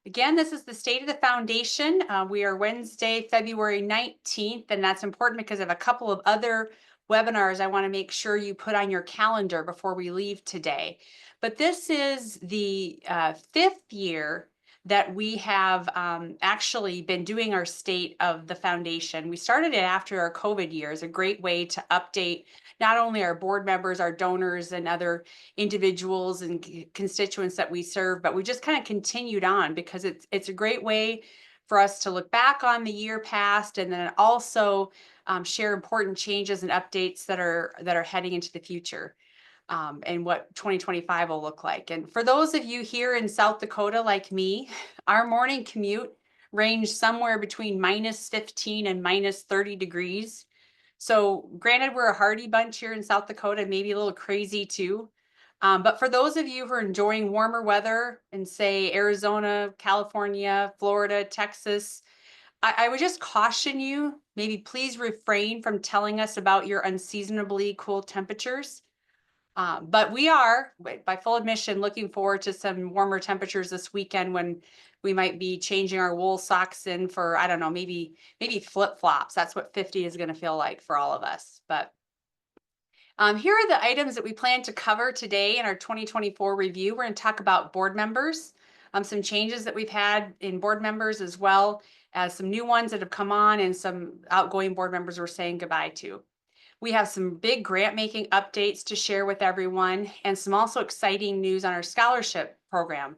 Again, this is the State of the Foundation. We are Wednesday, February 19th, and that's important because I have a couple of other webinars I want to make sure you put on your calendar before we leave today. But this is the fifth year that we have actually been doing our State of the Foundation. We started it after our COVID years, a great way to update not only our board members, our donors, and other individuals and constituents that we serve, but we just kind of continued on because it's a great way for us to look back on the year past and then also share important changes and updates that are heading into the future, and what 2025 will look like. And for those of you here in South Dakota like me, our morning commute ranged somewhere between -15 and -30 degrees. So granted, we're a hardy bunch here in South Dakota, maybe a little crazy too. But for those of you who are enjoying warmer weather in, say, Arizona, California, Florida, Texas, I would just caution you, maybe please refrain from telling us about your unseasonably cool temperatures. But we are, by full admission, looking forward to some warmer temperatures this weekend when we might be changing our wool socks in for, I don't know, maybe flip-flops. That's what 50 is going to feel like for all of us. But here are the items that we plan to cover today in our 2024 review. We're going to talk about board members, some changes that we've had in board members, as well as some new ones that have come on and some outgoing board members we're saying goodbye to. We have some big grant making updates to share with everyone and some also exciting news on our scholarship program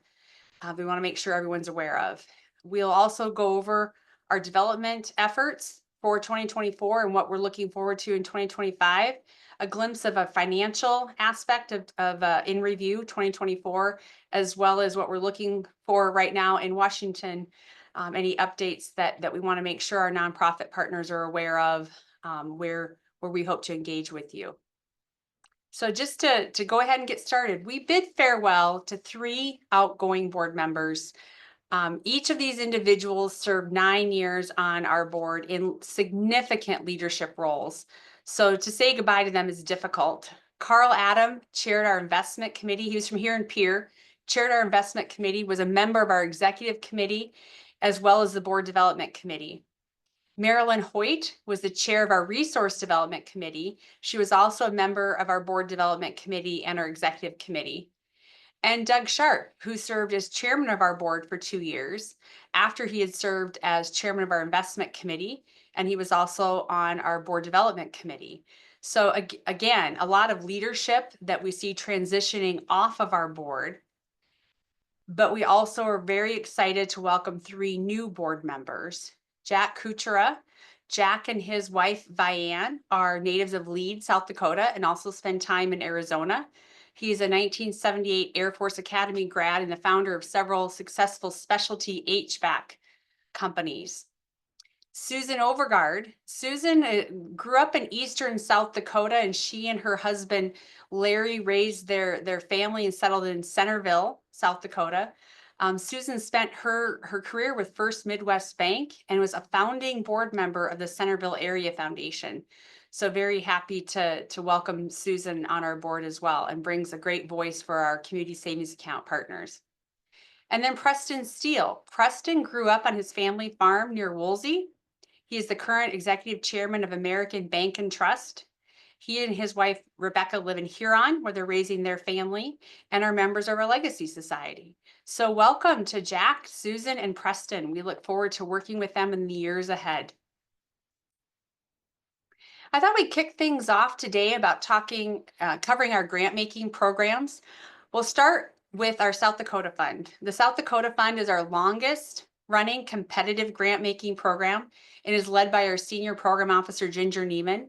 we want to make sure everyone's aware of. We'll also go over our development efforts for 2024 and what we're looking forward to in 2025, a glimpse of a financial aspect of in review 2024, as well as what we're looking for right now in Washington, any updates that we want to make sure our nonprofit partners are aware of, where we hope to engage with you. So just to go ahead and get started, we bid farewell to 3 outgoing board members. Each of these individuals served 9 years on our board in significant leadership roles. So to say goodbye to them is difficult. Carl Adam chaired our investment committee. He was from here in Pierre, chaired our investment committee, was a member of our executive committee, as well as the board development committee. Marilyn Hoyt was the chair of our Resource Development Committee. She was also a member of our Board Development Committee and our Executive Committee. And Doug Sharp, who served as chairman of our board for 2 years after he had served as chairman of our Investment Committee, and he was also on our Board Development Committee. So again, a lot of leadership that we see transitioning off of our board. But we also are very excited to welcome 3 new board members. Jack Kuchera. Jack and his wife, Vianne, are natives of Lead, South Dakota, and also spend time in Arizona. He's a 1978 Air Force Academy grad and the founder of several successful specialty HVAC companies. Susan Overgaard. Susan grew up in eastern South Dakota, and she and her husband, Larry, raised their family and settled in Centerville, South Dakota. Susan spent her career with First Midwest Bank and was a founding board member of the Centerville Area Foundation. So very happy to welcome Susan on our board as well, and brings a great voice for our community savings account partners. And then Preston Steele. Preston grew up on his family farm near Woolsey. He is the current executive chairman of American Bank and Trust. He and his wife, Rebecca, live in Huron, where they're raising their family, and are members of our Legacy Society. So welcome to Jack, Susan, and Preston. We look forward to working with them in the years ahead. I thought we'd kick things off today about covering our grant making programs. We'll start with our South Dakota Fund. The South Dakota Fund is our longest running competitive grant making program and is led by our senior program officer, Ginger Neiman.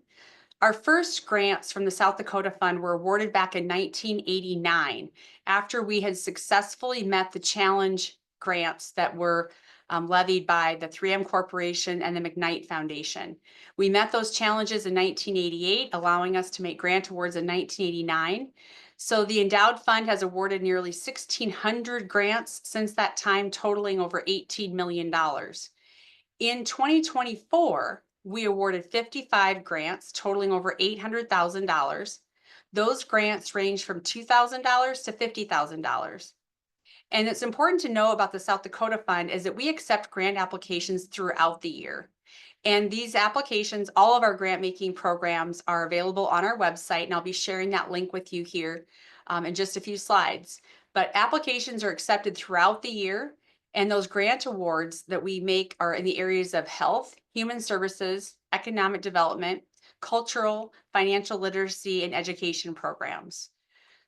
Our first grants from the South Dakota Fund were awarded back in 1989 after we had successfully met the challenge grants that were levied by the 3M Corporation and the McKnight Foundation. We met those challenges in 1988, allowing us to make grant awards in 1989. So the endowed fund has awarded nearly 1,600 grants since that time, totaling over $18 million. In 2024, we awarded 55 grants totaling over $800,000. Those grants range from $2,000 to $50,000. And it's important to know about the South Dakota Fund is that we accept grant applications throughout the year. And these applications, all of our grant making programs are available on our website, and I'll be sharing that link with you here in just a few slides. But applications are accepted throughout the year, and those grant awards that we make are in the areas of health, human services, economic development, cultural, financial literacy, and education programs.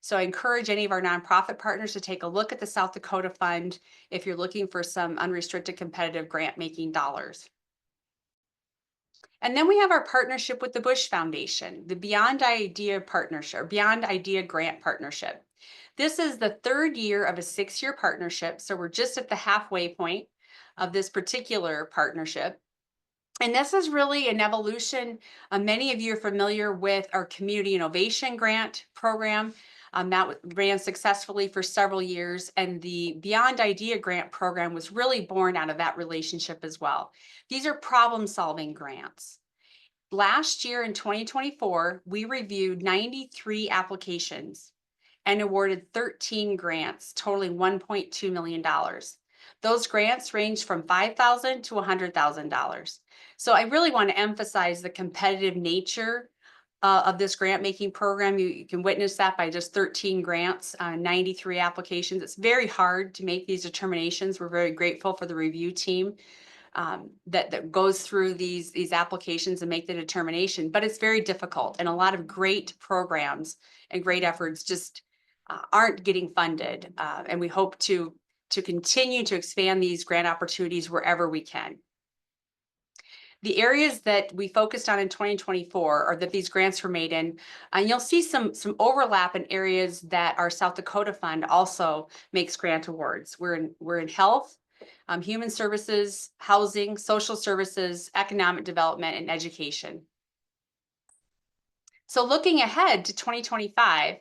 So I encourage any of our nonprofit partners to take a look at the South Dakota Fund if you're looking for some unrestricted competitive grant making dollars. And then we have our partnership with the Bush Foundation, the Beyond Idea Partnership, or Beyond Idea Grant Partnership. This is the third year of a 6-year partnership, so we're just at the halfway point of this particular partnership. And this is really an evolution. Many of you are familiar with our Community Innovation Grant program. That ran successfully for several years, and the Beyond Idea Grant program was really born out of that relationship as well. These are problem-solving grants. Last year in 2024, we reviewed 93 applications and awarded 13 grants totaling $1.2 million. Those grants range from $5,000 to $100,000. So I really want to emphasize the competitive nature of this grant making program. You can witness that by just 13 grants, 93 applications. It's very hard to make these determinations. We're very grateful for the review team that goes through these applications and make the determination, but it's very difficult, and a lot of great programs and great efforts just aren't getting funded, and we hope to continue to expand these grant opportunities wherever we can. The areas that we focused on in 2024 or that these grants were made in, and you'll see some overlap in areas that our South Dakota Fund also makes grant awards. We're in health, human services, housing, social services, economic development, and education. So looking ahead to 2025,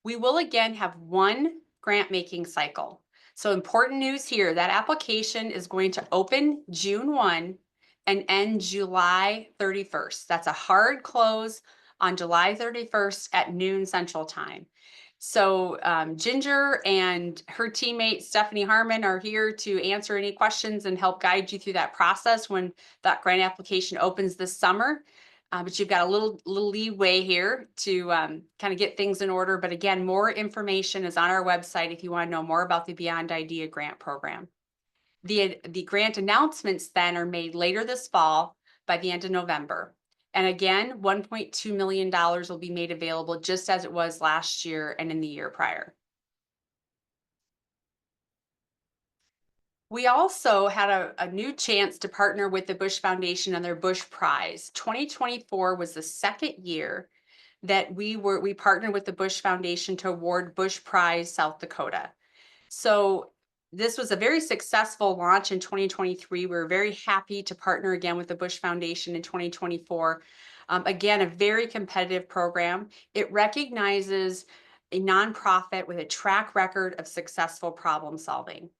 we will again have one grant making cycle. So important news here, that application is going to open June 1 and end July 31st. That's a hard close on July 31st at noon Central Time. So Ginger and her teammate Stephanie Harmon are here to answer any questions and help guide you through that process when that grant application opens this summer. But you've got a little leeway here to kind of get things in order. But again, more information is on our website if you want to know more about the Beyond Idea grant program. The grant announcements then are made later this fall by the end of November. And again, $1.2 million will be made available just as it was last year and in the year prior. We also had a new chance to partner with the Bush Foundation on their Bush Prize. 2024 was the second year that we partnered with the Bush Foundation to award Bush Prize South Dakota. So this was a very successful launch in 2023. We were very happy to partner again with the Bush Foundation in 2024. Again, a very competitive program. It recognizes a nonprofit with a track record of successful problem solving.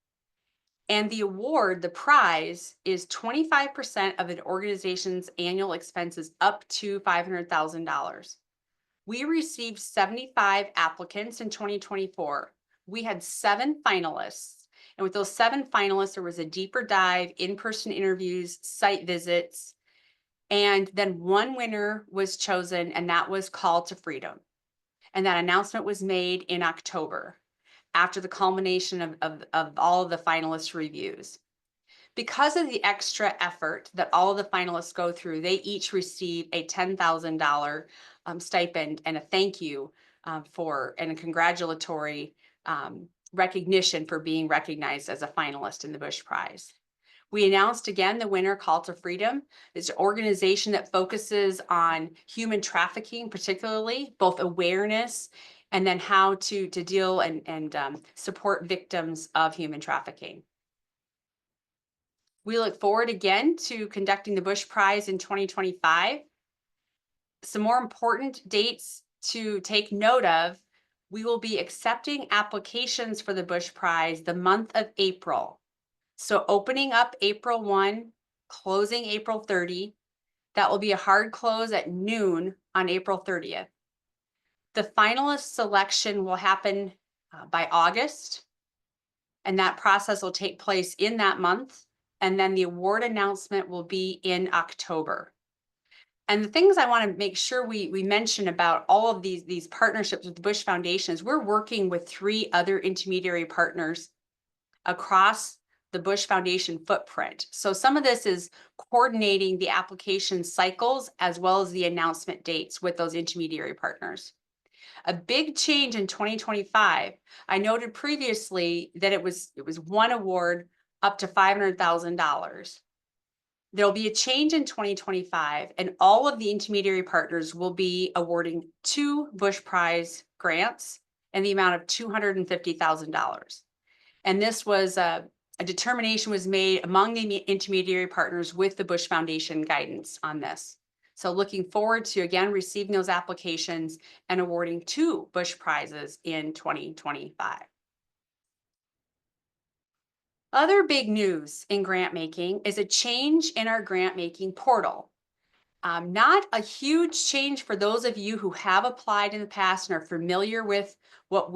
And the award, the prize, is 25% of an organization's annual expenses up to $500,000. We received 75 applicants in 2024. We had 7 finalists. And with those 7 finalists, there was a deeper dive, in-person interviews, site visits, and then one winner was chosen, and that was Call to Freedom. And that announcement was made in October after the culmination of all of the finalist reviews. Because of the extra effort that all of the finalists go through, they each receive a $10,000 stipend and a thank you and a congratulatory recognition for being recognized as a finalist in the Bush Prize. We announced again the winner, Call to Freedom. It's an organization that focuses on human trafficking, particularly both awareness and then how to deal and support victims of human trafficking. We look forward again to conducting the Bush Prize in 2025. Some more important dates to take note of: we will be accepting applications for the Bush Prize the month of April. So opening up April 1, closing April 30. That will be a hard close at noon on April 30th. The finalist selection will happen by August. And that process will take place in that month. And then the award announcement will be in October. And the things I want to make sure we mention about all of these partnerships with the Bush Foundation is we're working with 3 other intermediary partners across the Bush Foundation footprint. So some of this is coordinating the application cycles as well as the announcement dates with those intermediary partners. A big change in 2025, I noted previously that it was one award up to $500,000. There'll be a change in 2025, and all of the intermediary partners will be awarding 2 Bush Prize grants in the amount of $250,000. And this was a determination was made among the intermediary partners with the Bush Foundation guidance on this. So looking forward to again receiving those applications and awarding 2 Bush Prizes in 2025. Other big news in grant making is a change in our grant making portal. Not a huge change for those of you who have applied in the past and are familiar with what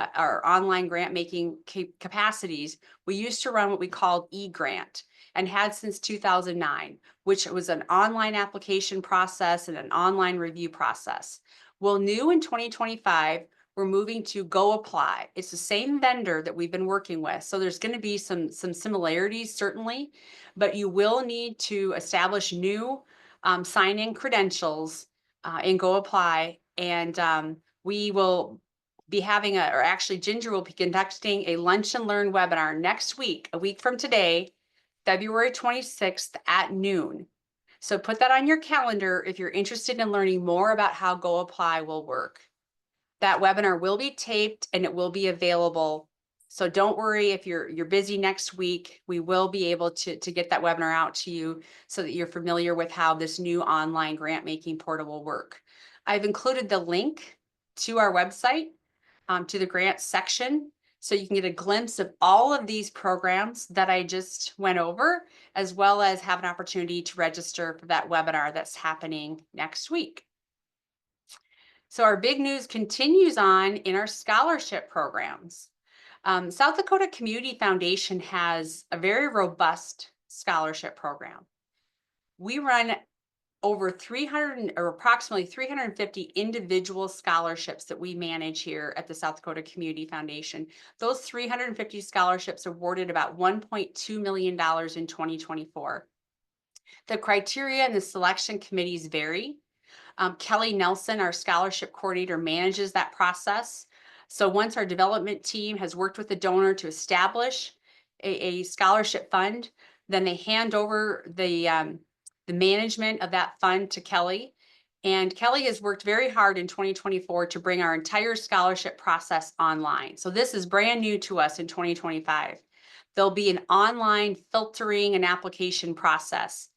our online grant making capacities. We used to run what we called eGrant and had since 2009, which was an online application process and an online review process. Well, new in 2025, we're moving to Go Apply. It's the same vendor that we've been working with. So there's going to be some similarities, certainly, but you will need to establish new sign in credentials and Go Apply. And we will be having or actually Ginger will be conducting a lunch and learn webinar next week, a week from today, February 26th at noon. So put that on your calendar if you're interested in learning more about how Go Apply will work. That webinar will be taped and it will be available. So don't worry if you're busy next week. We will be able to get that webinar out to you so that you're familiar with how this new online grant making portal will work. I've included the link to our website, to the grants section, so you can get a glimpse of all of these programs that I just went over, as well as have an opportunity to register for that webinar that's happening next week. So our big news continues on in our scholarship programs. South Dakota Community Foundation has a very robust scholarship program. We run over 300 or approximately 350 individual scholarships that we manage here at the South Dakota Community Foundation. Those 350 scholarships awarded about $1.2 million in 2024. The criteria and the selection committees vary. Kelly Nelson, our scholarship coordinator, manages that process. So once our development team has worked with the donor to establish a scholarship fund, then they hand over the management of that fund to Kelly. And Kelly has worked very hard in 2024 to bring our entire scholarship process online. So this is brand new to us in 2025. There'll be an online filtering and application process.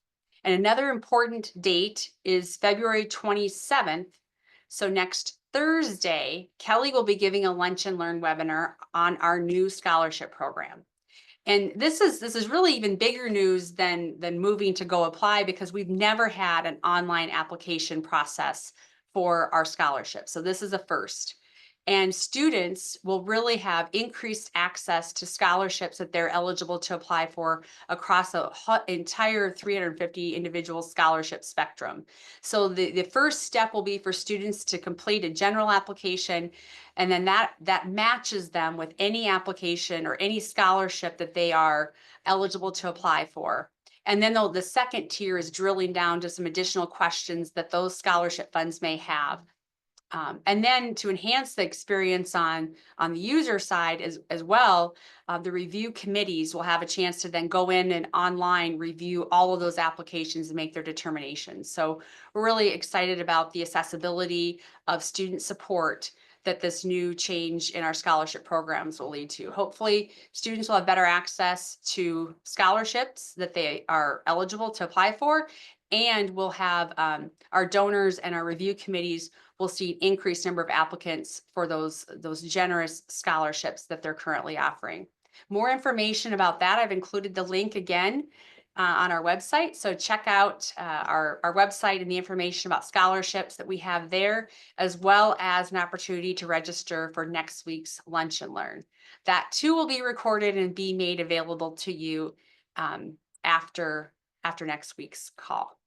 And another important date is February 27th. So next Thursday, Kelly will be giving a lunch and learn webinar on our new scholarship program. And this is really even bigger news than moving to Go Apply, because we've never had an online application process for our scholarship. So this is a first. And students will really have increased access to scholarships that they're eligible to apply for across the entire 350 individual scholarship spectrum. So the first step will be for students to complete a general application, and then that matches them with any application or any scholarship that they are eligible to apply for. And then the second tier is drilling down to some additional questions that those scholarship funds may have. And then to enhance the experience on the user side as well, the review committees will have a chance to then go in and online review all of those applications and make their determinations. So we're really excited about the accessibility of student support that this new change in our scholarship programs will lead to. Hopefully, students will have better access to scholarships that they are eligible to apply for, and we'll have our donors and our review committees will see an increased number of applicants for those generous scholarships that they're currently offering. More information about that, I've included the link again on our website. So check out our website and the information about scholarships that we have there, as well as an opportunity to register for next week's Lunch and Learn. That too will be recorded and be made available to you after next week's call.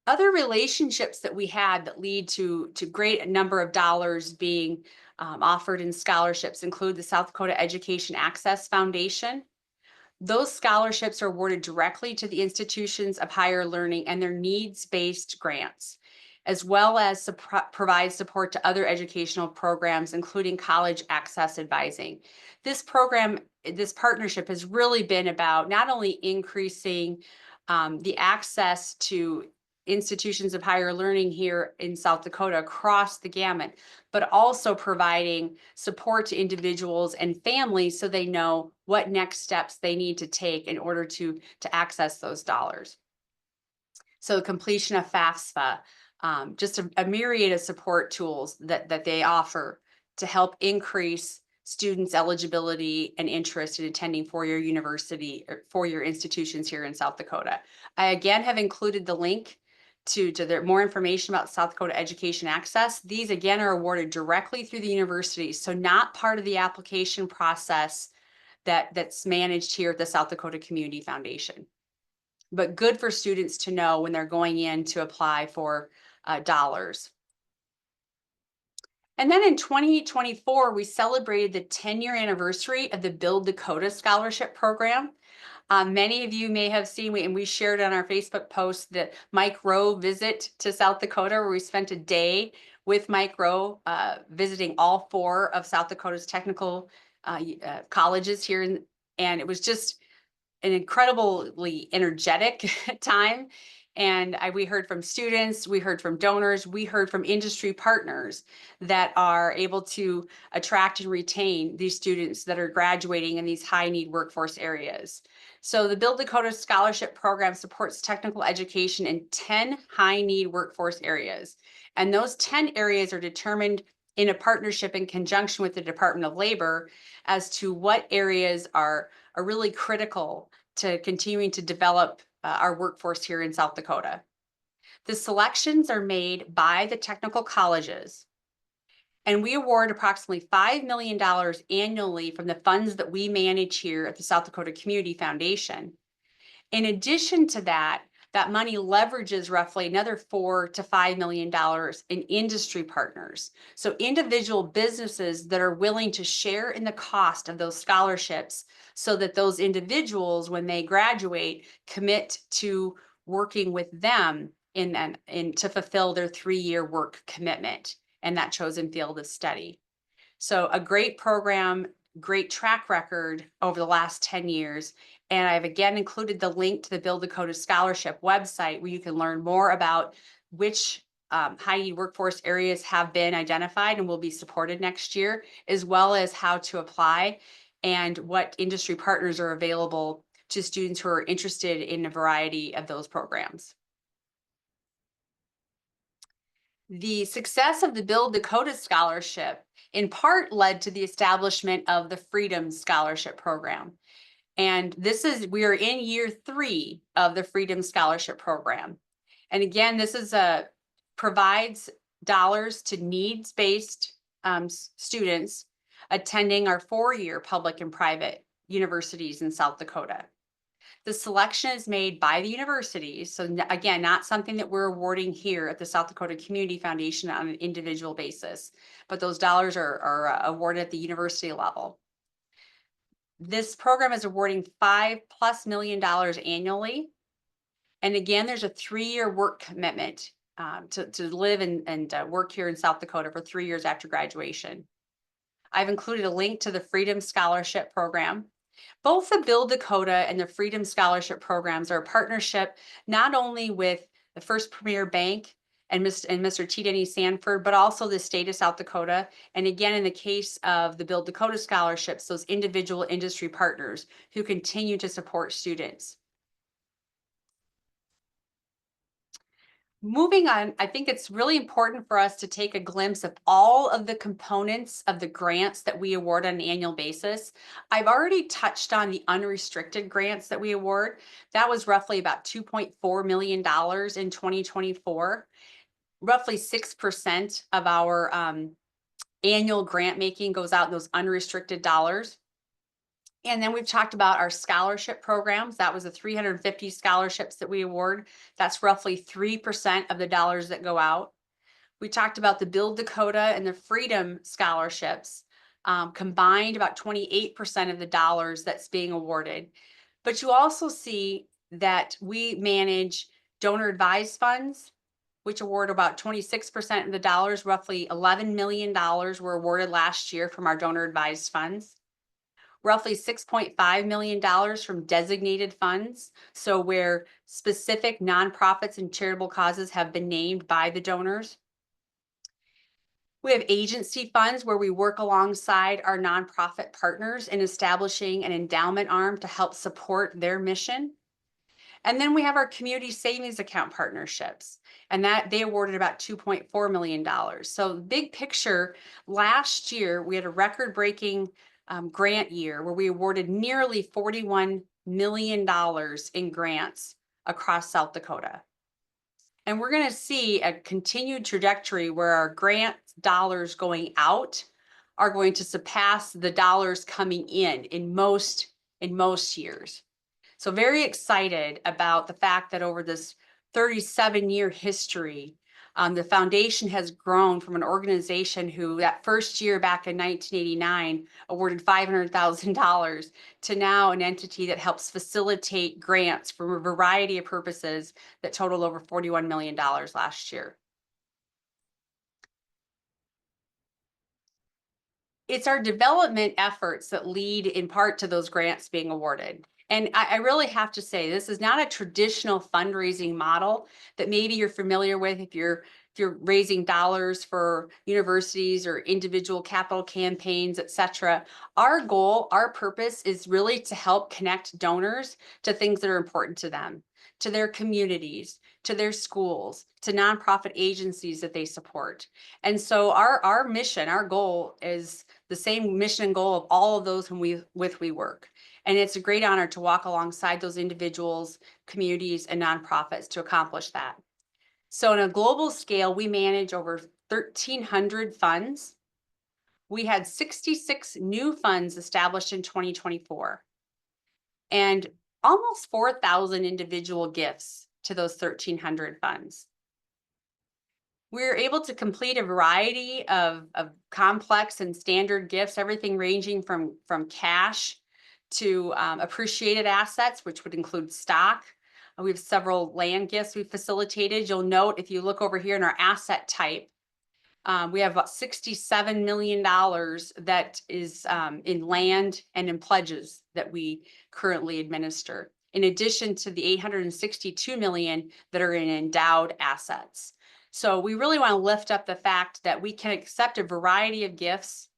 Other relationships that we had that lead to great number of dollars being offered in scholarships include the South Dakota Education Access Foundation. Those scholarships are awarded directly to the institutions of higher learning and their needs-based grants, as well as provide support to other educational programs, including college access advising. This partnership has really been about not only increasing the access to institutions of higher learning here in South Dakota across the gamut, but also providing support to individuals and families so they know what next steps they need to take in order to access those dollars. So the completion of FAFSA, just a myriad of support tools that they offer to help increase students' eligibility and interest in attending four-year university or four-year institutions here in South Dakota. I again have included the link to their more information about South Dakota Education Access. These again are awarded directly through the university, so not part of the application process that's managed here at the South Dakota Community Foundation. But good for students to know when they're going in to apply for dollars. And then in 2024, we celebrated the 10-year anniversary of the Build Dakota Scholarship Program. Many of you may have seen, and we shared on our Facebook post, the Mike Rowe visit to South Dakota, where we spent a day with Mike Rowe visiting all 4 of South Dakota's technical colleges here. And it was just an incredibly energetic time. And we heard from students, we heard from donors, we heard from industry partners that are able to attract and retain these students that are graduating in these high need workforce areas. So the Build Dakota Scholarship Program supports technical education in 10 high need workforce areas. And those 10 areas are determined in a partnership in conjunction with the Department of Labor as to what areas are really critical to continuing to develop our workforce here in South Dakota. The selections are made by the technical colleges, and we award approximately $5 million annually from the funds that we manage here at the South Dakota Community Foundation. In addition to that, that money leverages roughly another $4 to $5 million in industry partners. So individual businesses that are willing to share in the cost of those scholarships so that those individuals, when they graduate, commit to working with them to fulfill their 3-year work commitment in that chosen field of study. So a great program, great track record over the last 10 years. And I've again included the link to the Build Dakota Scholarship website where you can learn more about which high need workforce areas have been identified and will be supported next year, as well as how to apply and what industry partners are available to students who are interested in a variety of those programs. The success of the Build Dakota Scholarship in part led to the establishment of the Freedom Scholarship Program. And we are in year 3 of the Freedom Scholarship Program. And again, this provides dollars to needs-based students attending our 4-year public and private universities in South Dakota. The selection is made by the universities. So again, not something that we're awarding here at the South Dakota Community Foundation on an individual basis, but those dollars are awarded at the university level. This program is awarding $5+ million annually. And again, there's a 3-year work commitment to live and work here in South Dakota for 3 years after graduation. I've included a link to the Freedom Scholarship Program. Both the Build Dakota and the Freedom Scholarship programs are a partnership not only with the First Premier Bank and Mr. T. Denny Sanford, but also the state of South Dakota. And again, in the case of the Build Dakota scholarships, those individual industry partners who continue to support students. Moving on, I think it's really important for us to take a glimpse of all of the components of the grants that we award on an annual basis. I've already touched on the unrestricted grants that we award. That was roughly about $2.4 million in 2024. Roughly 6% of our annual grant making goes out in those unrestricted dollars. And then we've talked about our scholarship programs. That was the 350 scholarships that we award. That's roughly 3% of the dollars that go out. We talked about the Build Dakota and the Freedom scholarships, combined about 28% of the dollars that's being awarded. But you also see that we manage donor advised funds, which award about 26% of the dollars. Roughly $11 million were awarded last year from our donor advised funds. Roughly $6.5 million from designated funds. So where specific nonprofits and charitable causes have been named by the donors. We have agency funds where we work alongside our nonprofit partners in establishing an endowment arm to help support their mission. And then we have our community savings account partnerships, and that they awarded about $2.4 million. So big picture, last year we had a record-breaking grant year where we awarded nearly $41 million in grants across South Dakota. And we're going to see a continued trajectory where our grant dollars going out are going to surpass the dollars coming in most years. So very excited about the fact that over this 37-year history, the foundation has grown from an organization who that first year back in 1989 awarded $500,000 to now an entity that helps facilitate grants for a variety of purposes that total over $41 million last year. It's our development efforts that lead in part to those grants being awarded. And I really have to say, this is not a traditional fundraising model that maybe you're familiar with if you're raising dollars for universities or individual capital campaigns, et cetera. Our goal, our purpose is really to help connect donors to things that are important to them, to their communities, to their schools, to nonprofit agencies that they support. And so our mission, our goal is the same mission and goal of all of those whom we work. And it's a great honor to walk alongside those individuals, communities, and nonprofits to accomplish that. So on a global scale, we manage over 1,300 funds. We had 66 new funds established in 2024 and almost 4,000 individual gifts to those 1,300 funds. We're able to complete a variety of complex and standard gifts, everything ranging from cash to appreciated assets, which would include stock. We have several land gifts we facilitated. You'll note if you look over here in our asset type, we have about $67 million that is in land and in pledges that we currently administer, in addition to the $862 million that are in endowed assets. So we really want to lift up the fact that we can accept a variety of gifts,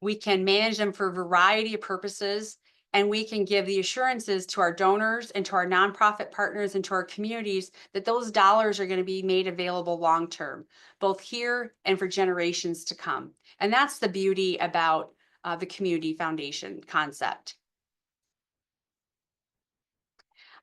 we can manage them for a variety of purposes, and we can give the assurances to our donors and to our nonprofit partners and to our communities that those dollars are going to be made available long-term, both here and for generations to come. And that's the beauty about the community foundation concept.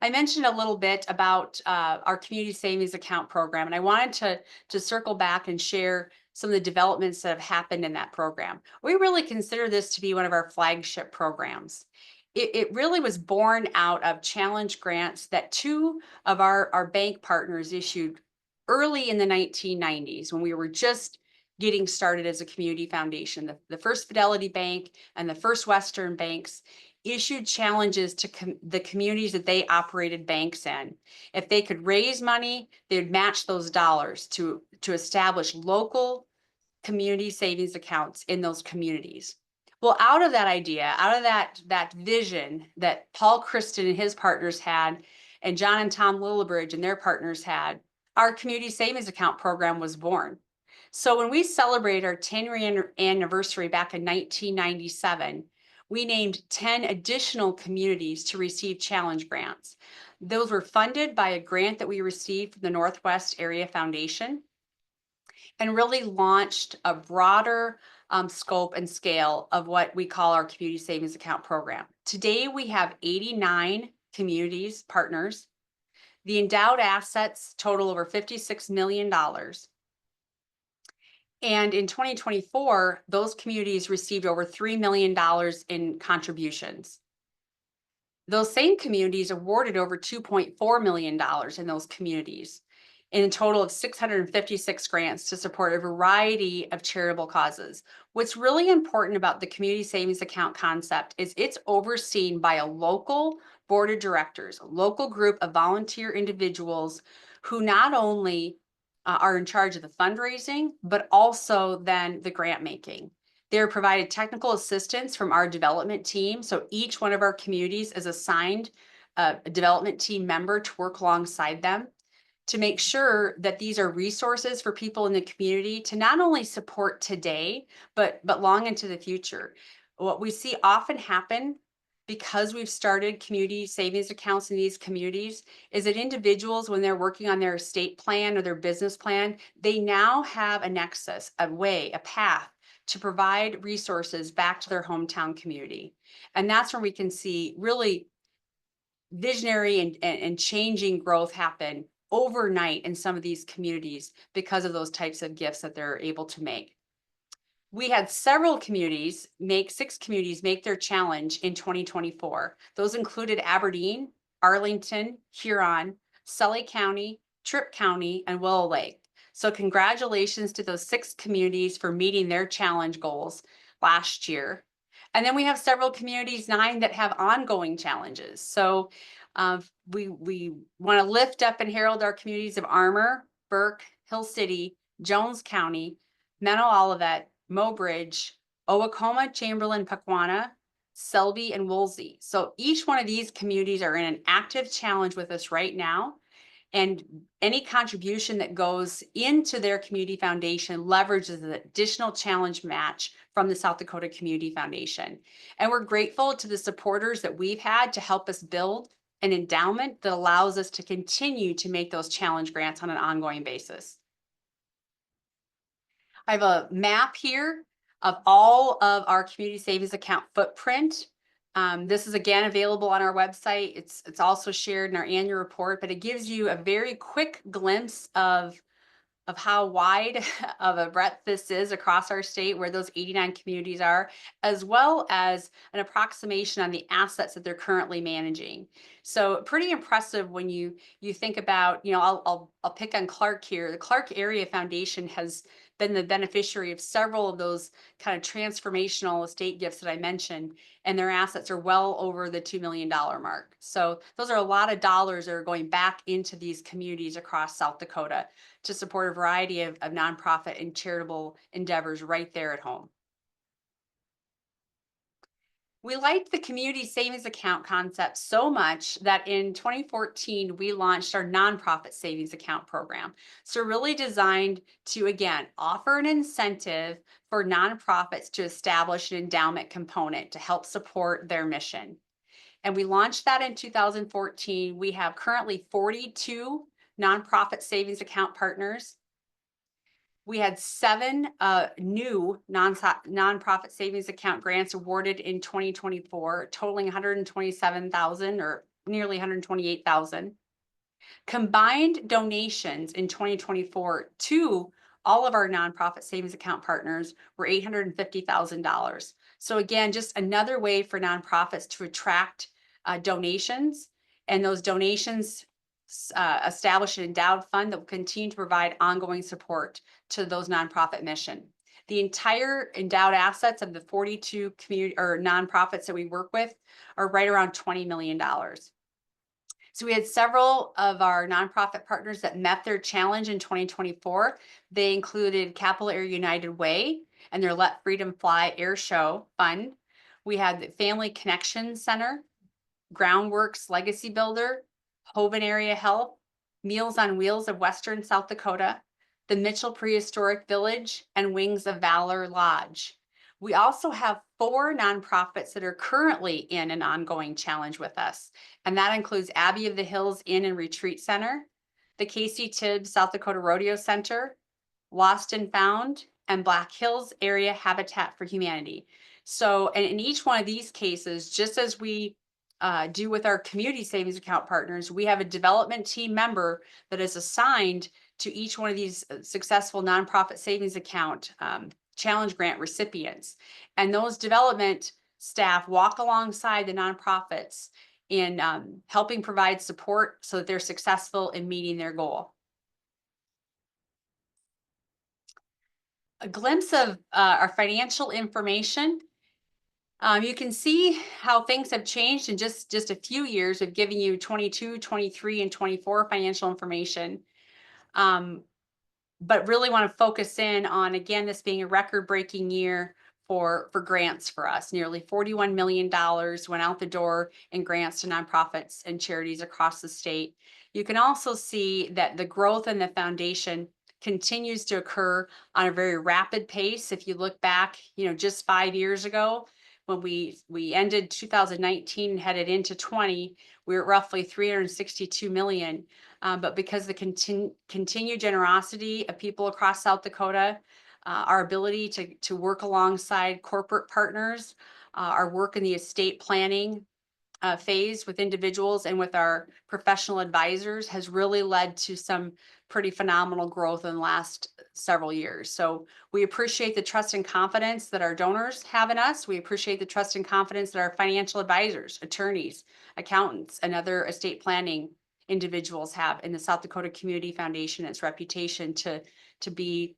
I mentioned a little bit about our community savings account program, and I wanted to circle back and share some of the developments that have happened in that program. We really consider this to be one of our flagship programs. It really was born out of challenge grants that two of our bank partners issued early in the 1990s when we were just getting started as a community foundation. The First Fidelity Bank and the First Western Banks issued challenges to the communities that they operated banks in. If they could raise money, they would match those dollars to establish local community savings accounts in those communities. Well, out of that idea, out of that vision that Paul Kristen and his partners had, and John and Tom Lillibridge and their partners had, our community savings account program was born. So when we celebrated our 10-year anniversary back in 1997, we named 10 additional communities to receive challenge grants. Those were funded by a grant that we received from the Northwest Area Foundation and really launched a broader scope and scale of what we call our community savings account program. Today, we have 89 communities, partners. The endowed assets total over $56 million. And in 2024, those communities received over $3 million in contributions. Those same communities awarded over $2.4 million in those communities, in a total of 656 grants to support a variety of charitable causes. What's really important about the community savings account concept is it's overseen by a local board of directors, a local group of volunteer individuals who not only are in charge of the fundraising, but also then the grant making. They're provided technical assistance from our development team. So each one of our communities is assigned a development team member to work alongside them to make sure that these are resources for people in the community to not only support today, but long into the future. What we see often happen because we've started community savings accounts in these communities is that individuals, when they're working on their estate plan or their business plan, they now have a nexus, a way, a path to provide resources back to their hometown community. And that's where we can see really visionary and changing growth happen overnight in some of these communities because of those types of gifts that they're able to make. We had several communities six communities make their challenge in 2024. Those included Aberdeen, Arlington, Huron, Sully County, Tripp County, and Willow Lake. So congratulations to those 6 communities for meeting their challenge goals last year. And then we have several communities, 9, that have ongoing challenges. So we want to lift up and herald our communities of Armour, Burke, Hill City, Jones County, Meno Olivet, Mobridge, Owacoma, Chamberlain, Pequanna, Selby, and Woolsey. So each one of these communities are in an active challenge with us right now. And any contribution that goes into their community foundation leverages the additional challenge match from the South Dakota Community Foundation. And we're grateful to the supporters that we've had to help us build an endowment that allows us to continue to make those challenge grants on an ongoing basis. I have a map here of all of our community savings account footprint. This is again available on our website. It's also shared in our annual report, but it gives you a very quick glimpse of how wide of a breadth this is across our state, where those 89 communities are, as well as an approximation on the assets that they're currently managing. So pretty impressive when you think about, I'll pick on Clark here. The Clark Area Foundation has been the beneficiary of several of those kind of transformational estate gifts that I mentioned, and their assets are well over the $2 million mark. So those are a lot of dollars that are going back into these communities across South Dakota to support a variety of nonprofit and charitable endeavors right there at home. We liked the community savings account concept so much that in 2014, we launched our nonprofit savings account program. So really designed to, again, offer an incentive for nonprofits to establish an endowment component to help support their mission. And we launched that in 2014. We have currently 42 nonprofit savings account partners. We had 7 new nonprofit savings account grants awarded in 2024, totaling 127,000 or nearly 128,000. Combined donations in 2024 to all of our nonprofit savings account partners were $850,000. So again, just another way for nonprofits to attract donations, and those donations establish an endowed fund that will continue to provide ongoing support to those nonprofit mission. The entire endowed assets of the 42 community or nonprofits that we work with are right around $20 million. So we had several of our nonprofit partners that met their challenge in 2024. They included Capital Area United Way and their Let Freedom Fly Air Show Fund. We had the Family Connection Center, Groundworks Legacy Builder, Hoven Area Health, Meals on Wheels of Western South Dakota, the Mitchell Prehistoric Village, and Wings of Valor Lodge. We also have 4 nonprofits that are currently in an ongoing challenge with us, and that includes Abbey of the Hills Inn and Retreat Center, the Casey Tibbs South Dakota Rodeo Center, Lost and Found, and Black Hills Area Habitat for Humanity. So, and in each one of these cases, just as we do with our community savings account partners, we have a development team member that is assigned to each one of these successful nonprofit savings account challenge grant recipients. And those development staff walk alongside the nonprofits in helping provide support so that they're successful in meeting their goal. A glimpse of our financial information. You can see how things have changed in just a few years of giving you 22, 23, and 24 financial information. But really want to focus in on, again, this being a record-breaking year for grants for us. Nearly $41 million went out the door in grants to nonprofits and charities across the state. You can also see that the growth in the foundation continues to occur on a very rapid pace. If you look back, just 5 years ago, when we ended 2019 and headed into 20, we were at roughly 362 million. But because the continued generosity of people across South Dakota, our ability to work alongside corporate partners, our work in the estate planning phase with individuals and with our professional advisors has really led to some pretty phenomenal growth in the last several years. So we appreciate the trust and confidence that our donors have in us. We appreciate the trust and confidence that our financial advisors, attorneys, accountants, and other estate planning individuals have in the South Dakota Community Foundation, its reputation to be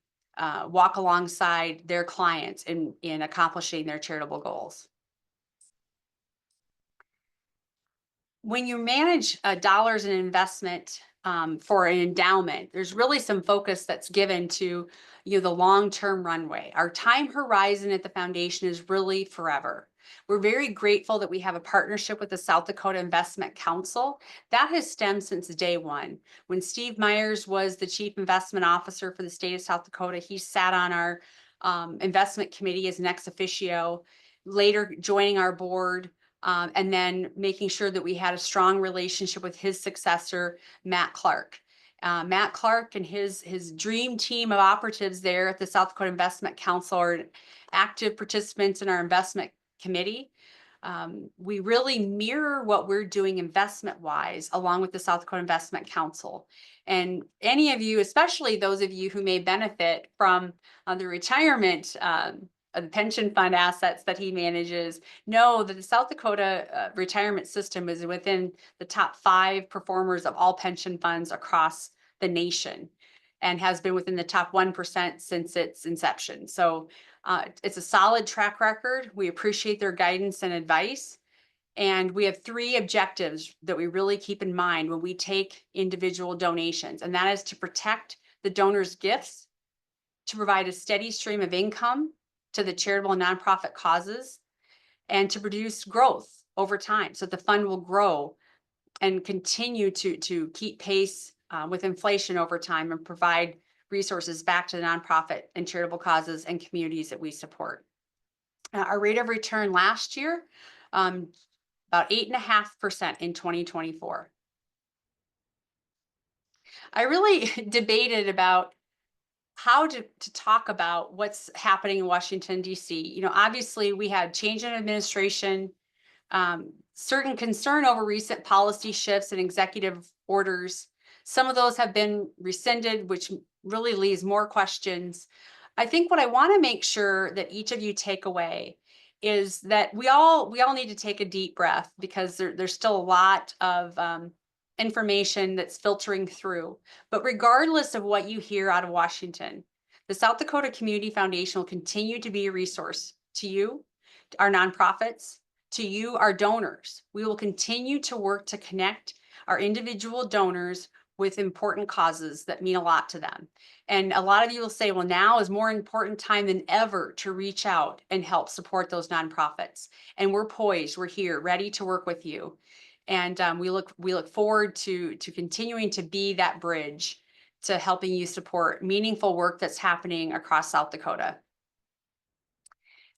walk alongside their clients in accomplishing their charitable goals. When you manage dollars in investment for an endowment, there's really some focus that's given to the long-term runway. Our time horizon at the foundation is really forever. We're very grateful that we have a partnership with the South Dakota Investment Council. That has stemmed since day one. When Steve Myers was the Chief Investment Officer for the state of South Dakota, he sat on our investment committee as an ex officio, later joining our board, and then making sure that we had a strong relationship with his successor, Matt Clark. Matt Clark and his dream team of operatives there at the South Dakota Investment Council are active participants in our investment committee. We really mirror what we're doing investment-wise along with the South Dakota Investment Council. And any of you, especially those of you who may benefit from the retirement the pension fund assets that he manages, know that the South Dakota retirement system is within the top 5 performers of all pension funds across the nation and has been within the top 1% since its inception. So it's a solid track record. We appreciate their guidance and advice. And we have 3 objectives that we really keep in mind when we take individual donations, and that is to protect the donor's gifts, to provide a steady stream of income to the charitable and nonprofit causes, and to produce growth over time so that the fund will grow and continue to keep pace with inflation over time and provide resources back to the nonprofit and charitable causes and communities that we support. Our rate of return last year, about 8.5% in 2024. I really debated about how to talk about what's happening in Washington, D.C. Obviously we had change in administration, certain concern over recent policy shifts and executive orders. Some of those have been rescinded, which really leaves more questions. I think what I want to make sure that each of you take away is that we all need to take a deep breath, because there's still a lot of information that's filtering through. But regardless of what you hear out of Washington, the South Dakota Community Foundation will continue to be a resource to you, to our nonprofits, to you, our donors. We will continue to work to connect our individual donors with important causes that mean a lot to them. And a lot of you will say, well, now is more important time than ever to reach out and help support those nonprofits. And we're poised, we're here, ready to work with you. And we look forward to continuing to be that bridge to helping you support meaningful work that's happening across South Dakota.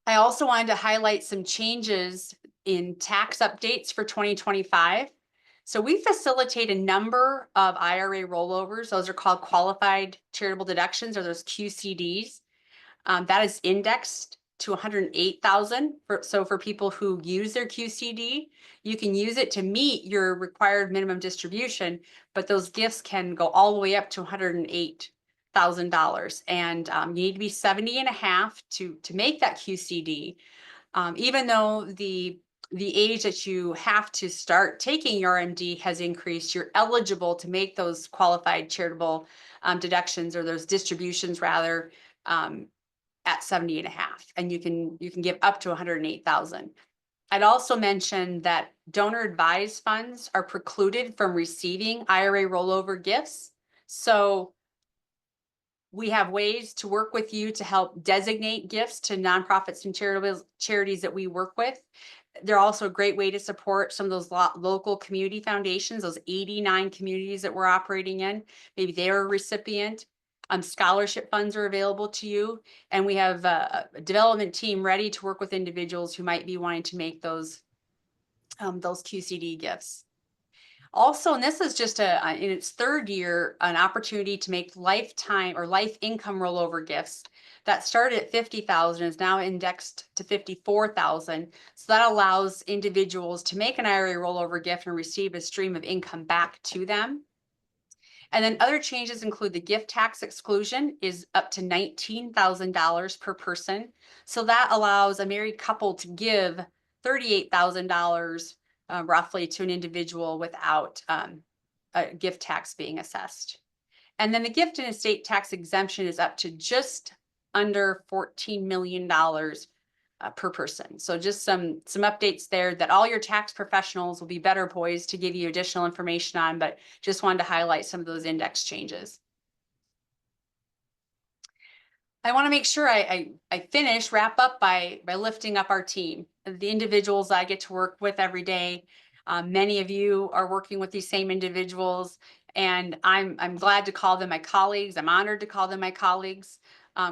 I also wanted to highlight some changes in tax updates for 2025. So we facilitate a number of IRA rollovers. Those are called qualified charitable deductions, or those QCDs. That is indexed to 108,000. So for people who use their QCD, you can use it to meet your required minimum distribution, but those gifts can go all the way up to $108,000. And you need to be 70 and a half to make that QCD. Even though the age that you have to start taking your MD has increased, you're eligible to make those qualified charitable deductions, or those distributions rather, at 70 and a half. And you can give up to 108,000. I'd also mention that donor advised funds are precluded from receiving IRA rollover gifts. So we have ways to work with you to help designate gifts to nonprofits and charities that we work with. They're also a great way to support some of those local community foundations, those 89 communities that we're operating in. Maybe they're a recipient. Scholarship funds are available to you. And we have a development team ready to work with individuals who might be wanting to make those QCD gifts. Also, and this is just in its third year, an opportunity to make lifetime or life income rollover gifts that started at 50,000 is now indexed to 54,000. So that allows individuals to make an IRA rollover gift and receive a stream of income back to them. And then other changes include the gift tax exclusion is up to $19,000 per person. So that allows a married couple to give $38,000 roughly to an individual without a gift tax being assessed. And then the gift and estate tax exemption is up to just under $14 million per person. So just some updates there that all your tax professionals will be better poised to give you additional information on, but just wanted to highlight some of those index changes. I want to make sure I wrap up by lifting up our team, the individuals I get to work with every day. Many of you are working with these same individuals, and I'm glad to call them my colleagues. I'm honored to call them my colleagues.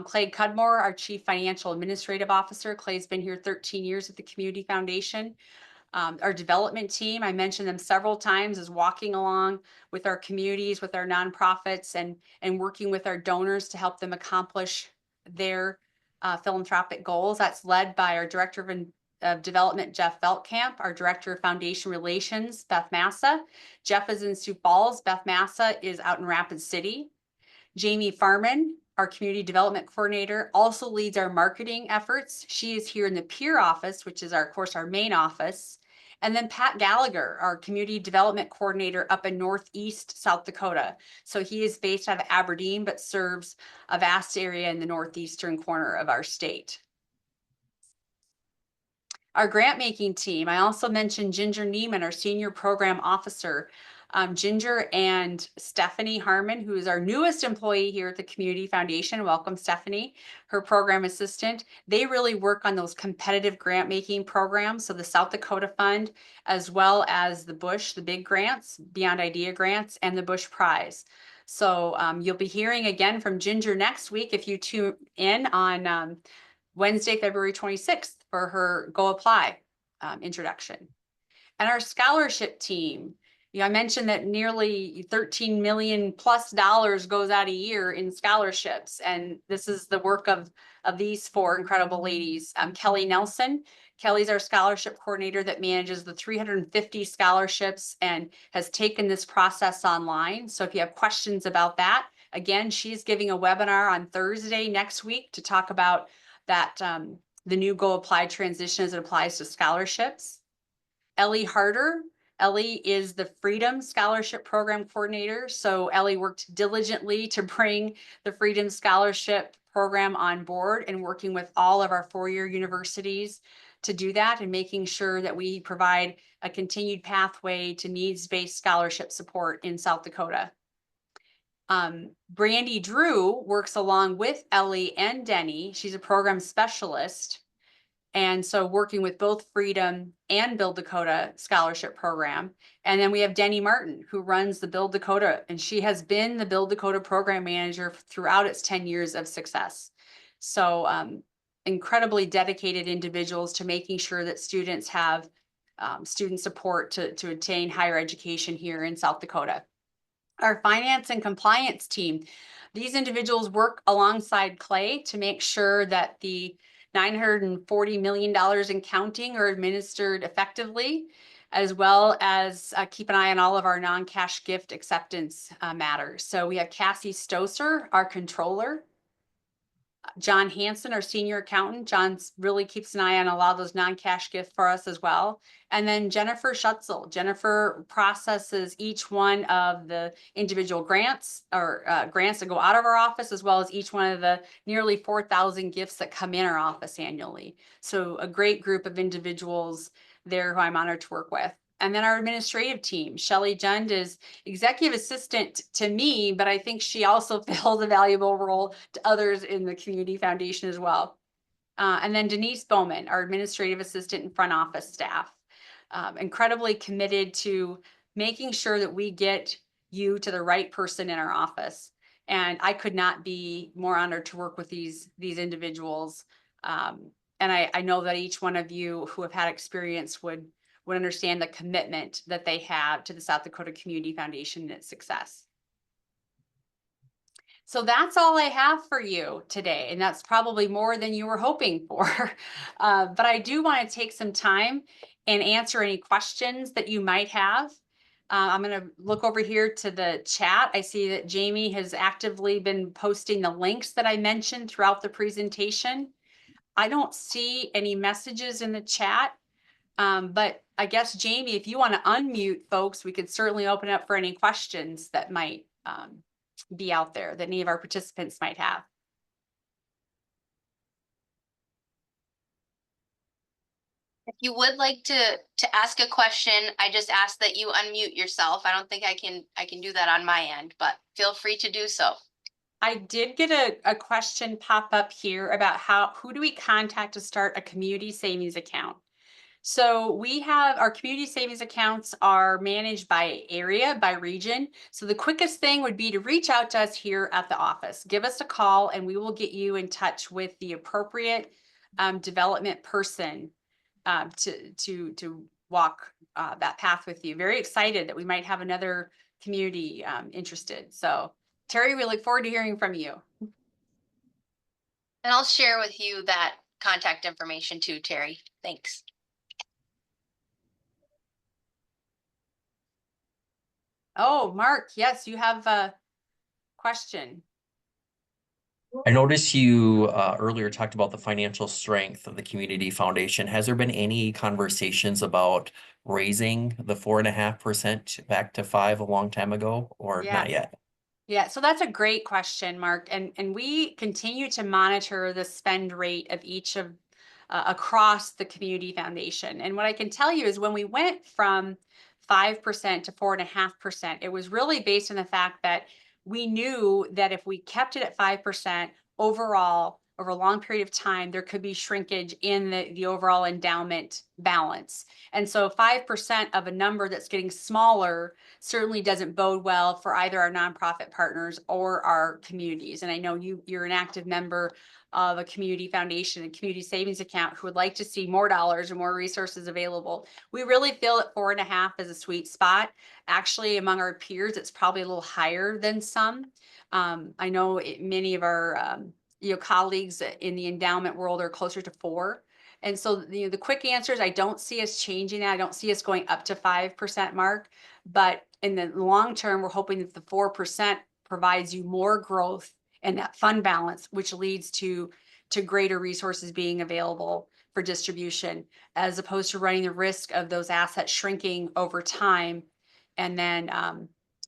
Clay Cudmore, our Chief Financial Administrative Officer. Clay's been here 13 years at the Community Foundation. Our development team, I mentioned them several times, is walking along with our communities, with our nonprofits, and working with our donors to help them accomplish their philanthropic goals. That's led by our Director of Development, Jeff Veltkamp, our Director of Foundation Relations, Beth Massa. Jeff is in Sioux Falls. Beth Massa is out in Rapid City. Jamie Farman, our Community Development Coordinator, also leads our marketing efforts. She is here in the Peer office, which is of course, our main office. And then Pat Gallagher, our Community Development Coordinator up in Northeast South Dakota. So he is based out of Aberdeen, but serves a vast area in the northeastern corner of our state. Our grant making team, I also mentioned Ginger Neiman, our Senior Program Officer. Ginger and Stephanie Harmon, who is our newest employee here at the Community Foundation. Welcome, Stephanie, her program assistant. They really work on those competitive grant making programs. So the South Dakota Fund, as well as the Bush, the big grants, Beyond Idea grants, and the Bush Prize. So you'll be hearing again from Ginger next week if you tune in on Wednesday, February 26th for her Go Apply introduction. And our scholarship team, I mentioned that nearly $13 million plus goes out a year in scholarships. And this is the work of these four incredible ladies. Kelly Nelson. Kelly's our scholarship coordinator that manages the 350 scholarships and has taken this process online. So if you have questions about that, again, she's giving a webinar on Thursday next week to talk about that, the new Go Apply transition as it applies to scholarships. Ellie Harder. Ellie is the Freedom Scholarship Program Coordinator. So Ellie worked diligently to bring the Freedom Scholarship Program on board and working with all of our four-year universities to do that and making sure that we provide a continued pathway to needs-based scholarship support in South Dakota. Brandy Drew works along with Ellie and Denny. She's a program specialist. And so working with both Freedom and Build Dakota Scholarship Program. And then we have Denny Martin, who runs the Build Dakota, and she has been the Build Dakota program manager throughout its 10 years of success. So incredibly dedicated individuals to making sure that students have student support to attain higher education here in South Dakota. Our finance and compliance team, these individuals work alongside Clay to make sure that the $940 million and counting are administered effectively, as well as keep an eye on all of our non-cash gift acceptance matters. So we have Cassie Stoser, our controller, John Hanson, our senior accountant. John really keeps an eye on a lot of those non-cash gifts for us as well. And then Jennifer Schutzel. Jennifer processes each one of the individual grants or grants that go out of our office, as well as each one of the nearly 4,000 gifts that come in our office annually. So a great group of individuals there who I'm honored to work with. And then our administrative team, Shelley Jund is executive assistant to me, but I think she also fills a valuable role to others in the community foundation as well. And then Denise Bowman, our administrative assistant and front office staff, incredibly committed to making sure that we get you to the right person in our office. And I could not be more honored to work with these individuals. And I know that each one of you who have had experience would understand the commitment that they have to the South Dakota Community Foundation and its success. So that's all I have for you today, and that's probably more than you were hoping for. But I do want to take some time and answer any questions that you might have. I'm going to look over here to the chat. I see that Jamie has actively been posting the links that I mentioned throughout the presentation. I don't see any messages in the chat. But I guess, Jamie, if you want to unmute folks, we could certainly open up for any questions that might be out there that any of our participants might have. If you would like to ask a question, I just ask that you unmute yourself. I don't think I can do that on my end, but feel free to do so. I did get a question pop up here about who do we contact to start a community savings account? So we have our community savings accounts are managed by area, by region. So the quickest thing would be to reach out to us here at the office. Give us a call and we will get you in touch with the appropriate development person to walk that path with you. Very excited that we might have another community interested. So Terry, we look forward to hearing from you. And I'll share with you that contact information too, Terry. Thanks. Oh, Mark, yes, you have a question. I noticed you earlier talked about the financial strength of the community foundation. Has there been any conversations about raising the 4.5% back to 5% a long time ago, or not yet? Yeah, so that's a great question, Mark. And we continue to monitor the spend rate of each of across the community foundation. And what I can tell you is when we went from 5% to 4.5%, it was really based on the fact that we knew that if we kept it at 5% overall over a long period of time, there could be shrinkage in the overall endowment balance. And so 5% of a number that's getting smaller certainly doesn't bode well for either our nonprofit partners or our communities. And I know you're an active member of a community foundation and community savings account who would like to see more dollars and more resources available. We really feel that 4.5 is a sweet spot. Actually, among our peers, it's probably a little higher than some. I know many of our colleagues in the endowment world are closer to 4. And so the quick answer is I don't see us changing that. I don't see us going up to 5% mark, but in the long term, we're hoping that the 4% provides you more growth and that fund balance, which leads to greater resources being available for distribution, as opposed to running the risk of those assets shrinking over time and then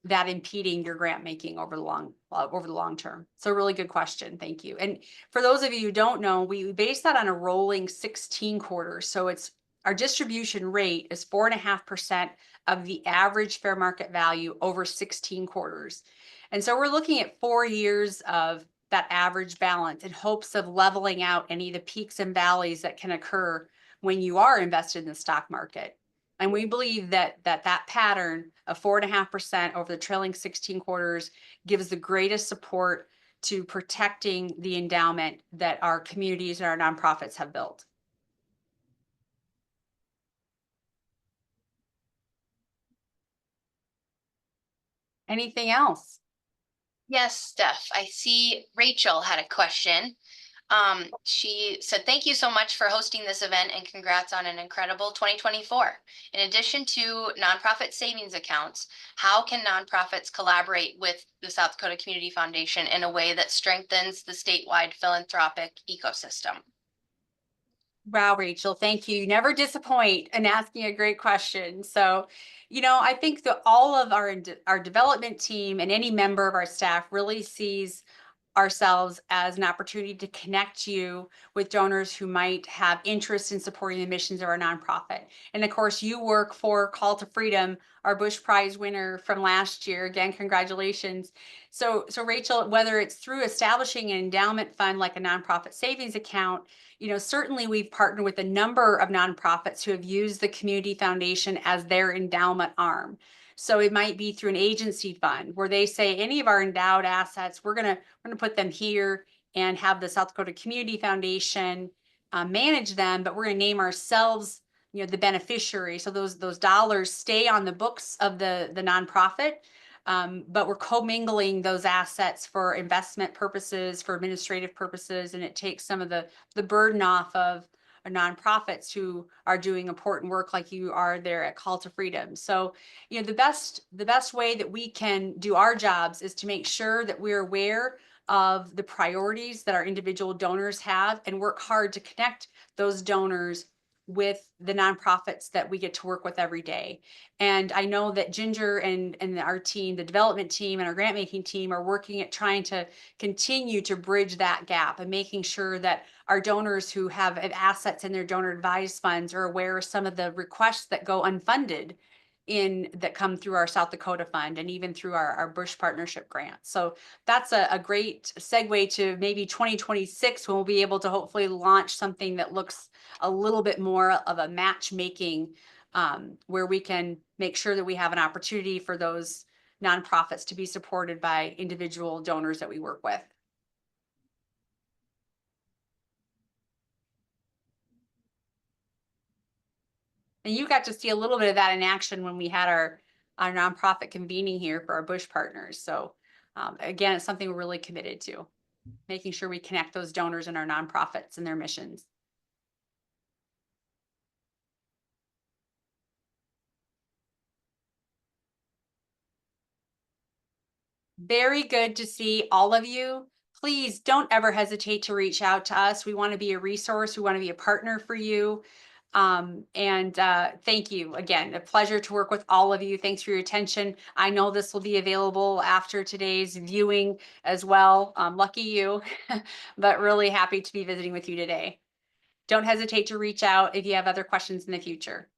that impeding your grant making over the long term. So really good question. Thank you. And for those of you who don't know, we base that on a rolling 16 quarters. So it's our distribution rate is 4.5% of the average fair market value over 16 quarters. And so we're looking at 4 years of that average balance in hopes of leveling out any of the peaks and valleys that can occur when you are invested in the stock market. And we believe that pattern of 4.5% over the trailing 16 quarters gives the greatest support to protecting the endowment that our communities and our nonprofits have built. Anything else? Yes, Steph, I see Rachel had a question. She said, "Thank you so much for hosting this event and congrats on an incredible 2024. In addition to nonprofit savings accounts, how can nonprofits collaborate with the South Dakota Community Foundation in a way that strengthens the statewide philanthropic ecosystem?" Wow, Rachel, thank you. You never disappoint in asking a great question. So, I think that all of our development team and any member of our staff really sees ourselves as an opportunity to connect you with donors who might have interest in supporting the missions of our nonprofit. And of course, you work for Call to Freedom, our Bush Prize winner from last year. Again, congratulations. So Rachel, whether it's through establishing an endowment fund like a nonprofit savings account, certainly we've partnered with a number of nonprofits who have used the Community Foundation as their endowment arm. So it might be through an agency fund where they say any of our endowed assets, we're gonna put them here and have the South Dakota Community Foundation manage them, but we're gonna name ourselves, the beneficiary. So those dollars stay on the books of the nonprofit, but we're commingling those assets for investment purposes, for administrative purposes, and it takes some of the burden off of nonprofits who are doing important work like you are there at Call to Freedom. So, the best way that we can do our jobs is to make sure that we're aware of the priorities that our individual donors have and work hard to connect those donors with the nonprofits that we get to work with every day. And I know that Ginger and our team, the development team and our grant making team are working at trying to continue to bridge that gap and making sure that our donors who have assets in their donor advised funds are aware of some of the requests that go unfunded that come through our South Dakota fund and even through our Bush partnership grant. So that's a great segue to maybe 2026 when we'll be able to hopefully launch something that looks a little bit more of a matchmaking, where we can make sure that we have an opportunity for those nonprofits to be supported by individual donors that we work with. And you got to see a little bit of that in action when we had our nonprofit convening here for our Bush partners. So again, it's something we're really committed to, making sure we connect those donors and our nonprofits and their missions. Very good to see all of you. Please don't ever hesitate to reach out to us. We want to be a resource. We want to be a partner for you. Thank you again. A pleasure to work with all of you. Thanks for your attention. I know this will be available after today's viewing as well. Lucky you, but really happy to be visiting with you today. Don't hesitate to reach out if you have other questions in the future.